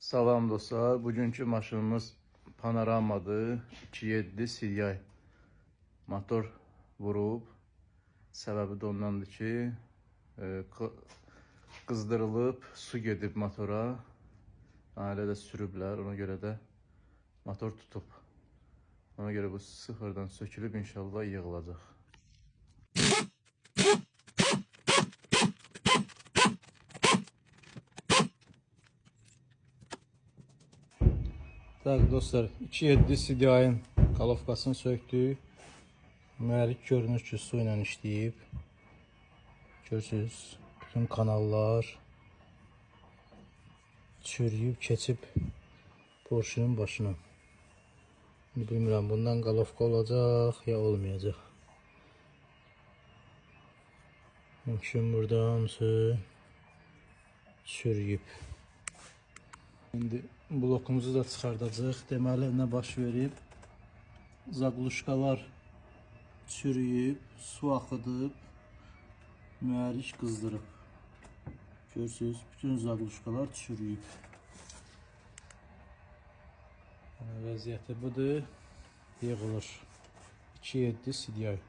Salam dostlar, bugünkü maşınımız Panoramadır. 2.7 CDI motor vurub. Səbəbi də ondandır ki, qızdırılıb, su gedib motora. Elə də sürüblər, ona görə də motor tutub. Ona görə bu sıfırdan sökülüb inşallah yığılacaq. Tak dostlar, 2.7 CDI-nin kalovkasını söktük. Mühərrik görünür ki, su ilə işləyib. Görürsünüz, bütün kanallar çürüyüb, keçib Porsche'nin başına. Bilmirəm, bundan kalovka olacaq ya olmayacaq. Mümkün burada hamısı çürüyüb. İndi blokumuzu da çıxardacaq. Deməli, nə baş verib? Zagluşkalar çürüyüb, su axıdıb, mühərrik qızdırıb. Görürsünüz, bütün zagluşkalar çürüyüb. Vəziyyəti budur, yığılır. 2.7 CDI.